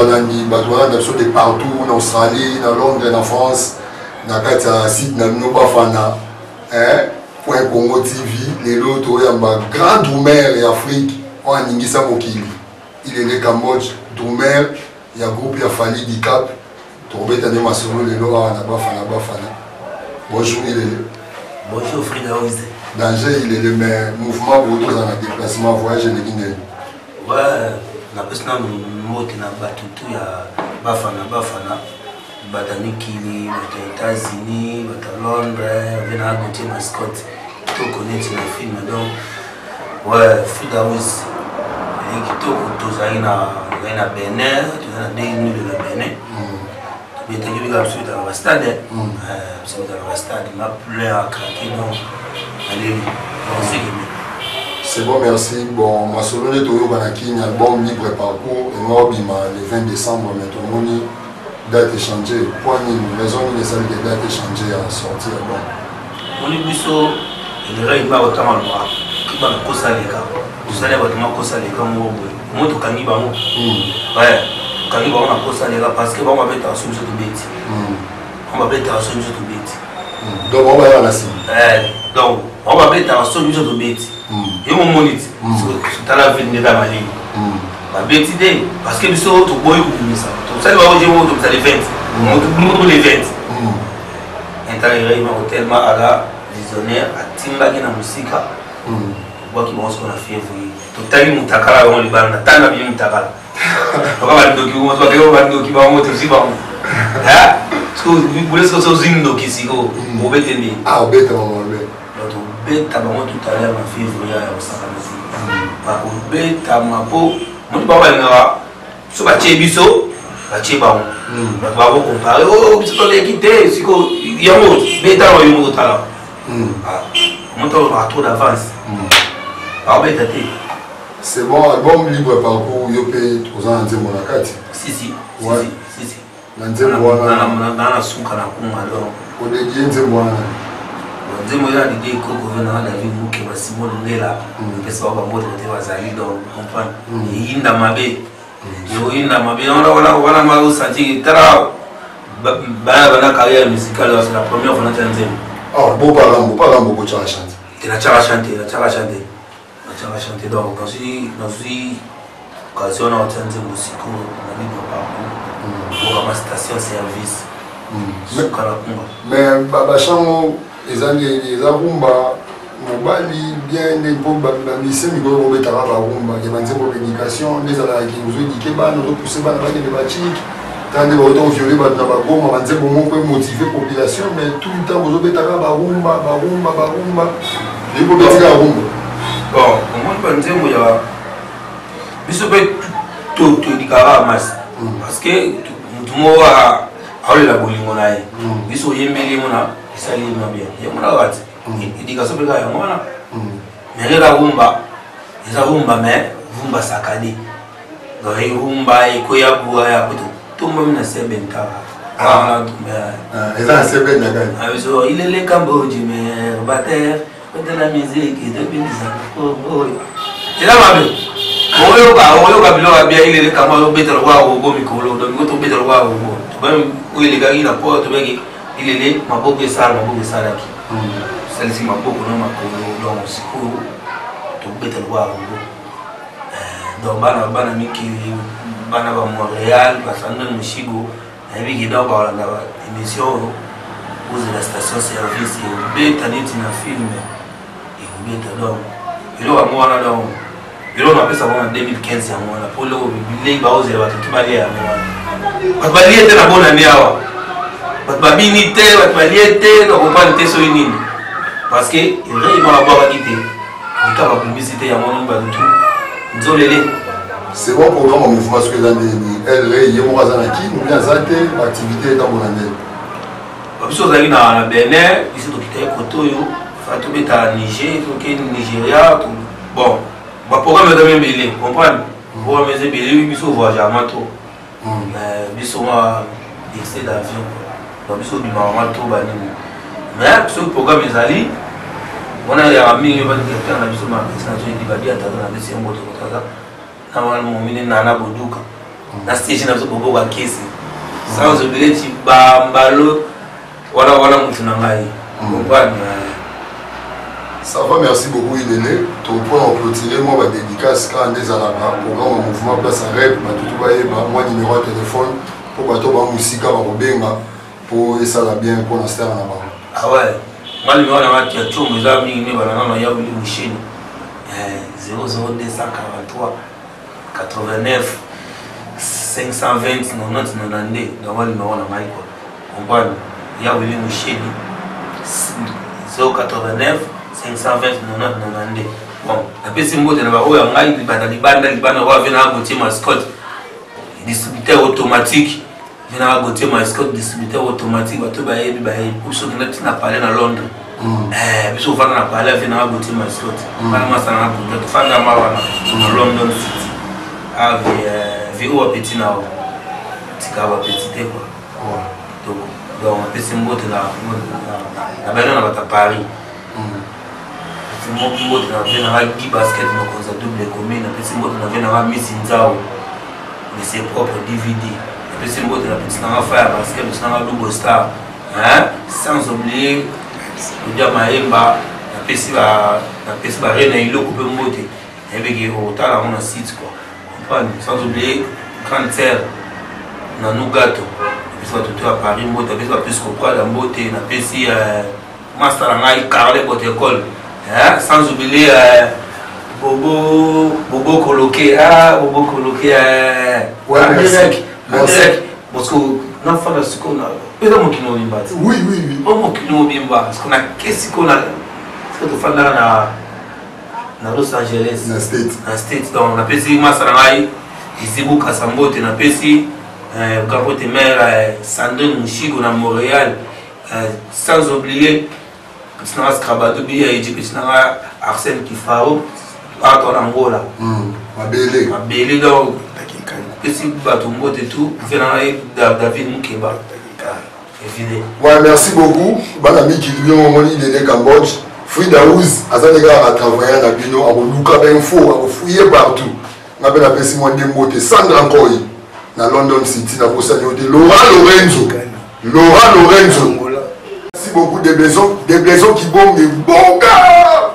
de partout, en Australie, en Londres, en France, dans le site de Nobafana, Point Congo TV, les autres, il y a un grand Doumer et Afrique, on a Ningisa Mokili. Il est le Cambodge, Doumer, il y a un groupe, il y a Fali Dicap, Torbet Tane Masolo, les Lora, Nabafana. Bonjour, il est. Bonjour, Frida Oise. Danger, il est le mouvement pour tous en déplacement, voyage et les Guinéens. Ouais, la personne mot qui n'a pas tout, il y a Bafana, Badani Kili, aux États-Unis, à Londres, Vena Gauthier Mascotte, tout connaît le film. Donc, ouais, Frida Oise, et qui tout a une Bénin, tu as des nuits de la Bénin. Mais tu as vu la suite dans le stade, c'est dans le stade, il m'a plein à craquer, donc, allez, on sait que. C'est bon, merci. Bon, ma solo est au Yobanaki, un album libre parcours, et moi, le 20 décembre, maintenant, date échangée. Point une raison, il est que date échangée à sortir. Bon. On est plus au. Il y a une autant à voir. Qui va me causer les gars. Vous allez voir comment causer les gars. Moi, tout canny, bah, ouais. Canny, bah, on a causé les gars parce que on va mettre en somme sur tout bête. On va mettre en somme sur tout bête. Donc, on va y aller à la cible. Donc, on va mettre en somme sur tout bête. Et mon monite, c'est à la vie de la maladie. La bête idée, parce que nous sommes au boy ou ça. Tout ça, nous avons dit que les 20. Nous les 20. Intérêt, tellement à la visionnaire, à Timba qui est la musique. On voit qu'ils vont ce qu'on a fait. Tout à l'heure, Moutakara, on les banne, on a bien Moutakara. On va dire qu'on va dire qu'il va monter aussi. Parce que vous voulez que ce soit une qui s'y go. Au bête, ah, au bête, on va le bête à moi tout à l'heure en février au Sakamasi. Par contre, bête à ma peau, moi tu vas voir ce que tu es biso, tu es bon. Tu vas comparer, oh, tu peux l'équiter, c'est quoi, il y a un mot, bête à moi, il y a un mot talent. Moi tu vas trop d'avance. Alors bête à t'es. C'est bon, album libre parcours, il paye 3 ans en Monacati. Si. Dans la souka na kuma alors. Au début, c'est moi. Nzemo ya l'idée que gouvernement la ville nous qui va Simon Ngela parce qu'on va mode de wazali donc comprendre inda mabe yo inda mabe on a mal senti tara bana carrière musicale c'est la première fois dans Nzemo ah bon parlant beaucoup de chanter tu la chanter donc quand si occasion on entend Nzemo musico on a mis dans parcours pour la station service mais babachan les arumba mobali bien les bombes lycée miko robetara barumba qui manze pour l'éducation les ala qui nous dit que ba nous pousser ba ba de batik tant de autant violer ba na ba goma manze pour motiver population mais tout le temps vous robetara barumba les bobetika barumba bon moi pas nze mo ya biso pe tout dikara mas parce que tout mo a la bolingo nae biso yemeli mona sali mabia ya mwana wati idika sobeka ya mwana merera rumba eza rumba me vumba sakadi dore rumba ikoya buwa ya kutu tumba mina sebenta ah eza sebenta gani abiso ilele Cambodge me bater de la musique de binza oh ela mabe oyo ka bilo abia ilele kama better wa go mikolo do ngoto better wa go to ba ile ga ina po to begi ilele maboko esala ki celle-ci maboko na makolo donc siku to better wa go donc bana miki bana ba Montréal basanga mushigo na bigi do ba la émission aux la station service et beta net na film et beta donc il a moi là donc il a appelé ça en 2015 ya moi pour le bilei ba oser ba kibali ya moi ba lié de la bonne année awa ba binité ba lié te no pas te so nini parce que il va avoir quitté il va publicité ya moi ba tout nzolele c'est bon programme en mouvement ce que dans elle yemo azanaki nous bien zate activité dans mon année biso zali na Bénin biso to kité kotoyo fa to beta Niger to ke Nigeria bon ba programme de même belé comprendre pour mes belé biso voyage à mato biso ma excès d'avion donc biso bi mato ba ni mais ce programme ezali on a ya ami ba directeur na biso ma extension di ba dia ta na deuxième moto ta na wana mo mine na boduka na stage na beaucoup wa kesi sans oublier ti bambalo voilà mutu na ngai ça va, merci beaucoup Idéné. Ton point en clôturer, moi ma dédicace quand des alaba programme mouvement place à rep tout moi numéro de téléphone pour bato ba musika ba kobenga pour ça la bien pour la star na ba. Ah ouais, moi numéro na ma tia chombo za mingi ba na ya buli machine 00243 89 520 90 90 dans moi numéro na mai quoi. Comprendre? Ya buli machine 089 520 90 bon après c'est mot de la oya ngai libanda wa vena gotier mascotte distributeur automatique vena gotier mascotte distributeur automatique bato ba yebi pour ceux qui n'a parlé dans Londres biso fana na parler vena gotier mascotte bana masana na to fanda mawana dans London City avec au petit na tika wa petit quoi donc après c'est mot de la bana na bata Paris moi qui m'avait dans la basket donc on a double commune après c'est moi qui m'avait dans la mise in zao mais c'est propre DVD après c'est moi qui la petite dans la faire basket dans la double star sans oublier le dia maemba après c'est ba rena ilo couper monter et bien au temps on a site quoi comprendre sans oublier grande terre na Nougato puis ça tout à Paris moi après ça plus comprendre la beauté na PC master ngai carré pour école. Sans oublier Bobo coloqué ouais merci parce que non faire ce qu'on a peut-être mon kino bimba oui mon kino bimba parce qu'on a qu'est-ce qu'on a ce que tu fais là na Los Angeles na state donc na pesi masarangai izibu kasambote na pesi kapote mère Sandrine Mushigo na Montréal sans oublier c'est un scrabado bien et c'est un Arsène Kifao à Angola ma belle donc petit bateau et tout David Mukeba ouais merci beaucoup bon ami qui lui ont moni de Cambodge Frida Ouz azaleka à travailler na bino a luka ben info a fouiller partout na bela pesi mo ndembote Sandra Nkoi na London City na posani de Laura Lorenzo merci beaucoup des blaisons qui bombent bon gars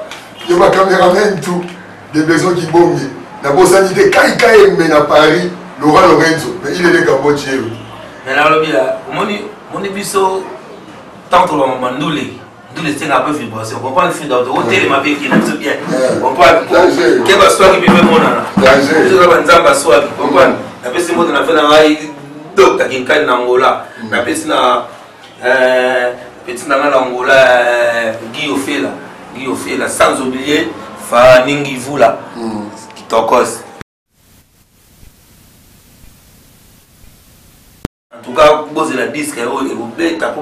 il y a ma caméraman tout des blaisons qui bombent na posani de Kai mais na Paris Laura Lorenzo mais il est le Cambodge mais là moni biso tanto la mandule c'est un peu vibration on comprend le fil d'auto hôtel m'a bien qui n'aime bien on comprend que va soit qui peut monana je vais banzamba soit comprendre la personne mot na fait na docteur qui kan na Angola la personne petit na Angola Guy Ofela sans oublier fa ningi vula qui tokos. En tout cas, vous avez dit que vous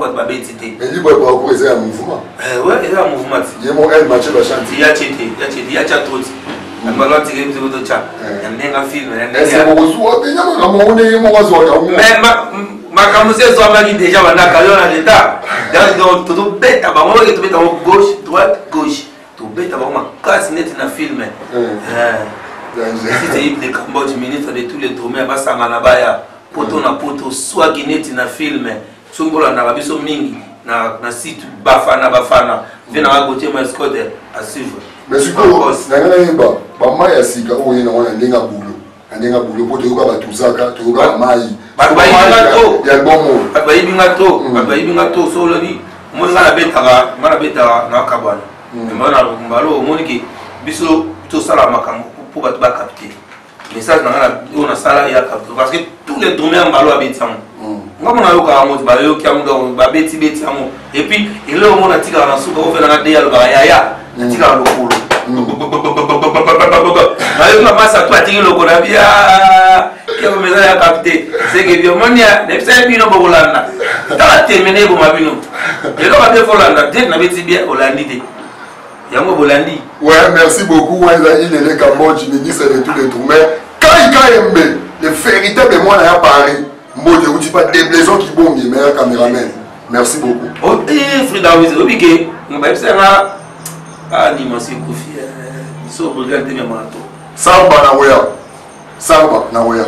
avez été mais il faut pas un mouvement. Ouais, il y a un mouvement. Il y a un match de chant. Il y a tout. Il y a tiré de chat. Il y a un film. Mais ma camouflage soit déjà dans la l'état. Donc tout bête à gauche, droite, gauche. Tout bête à ma casse net dans le film. C'était le Cambodge, ministre de tous les domaines, Bassanganabaya. Poto na poto soit Guinée na film songola na biso mingi na site bafana vena agote mascotte à suivre mais surtout na yeba ba mai asika o yena wana ndenga bulo poto yoka batuzaka to yoka mai ba ya bomo ba yibinga to solo ni mona na beta na kabana mona mbalo moniki biso to sala makambo pour ba capter message on a ça là parce que tous les domaines en balo abetiamo ngamo na yoka mo ba yo kiamu do ba beti amo et puis il est au monde atika na suka o fela na de yalo ba ya atika lokolo na yo na masa to atika lokolo bia ke mo message ya capter c'est que bien monia ne psa bino bobolanda ta terminer bo mabino et là ba de folanda de na beti bien olandi Yango Bolandi. Ouais, merci beaucoup. Il est le Cambodge, ministre de tous les Domaines. Kai Mbe, le véritable moi à Paris. Moi, je vous dis pas des blaisons qui bombent, les meilleurs caméramans. Merci beaucoup. Oh, Frida, vous avez oublié. On va faire ça. Ah, dis-moi, Koufi. Ils sont regardés, mais moi, Samba Nawea.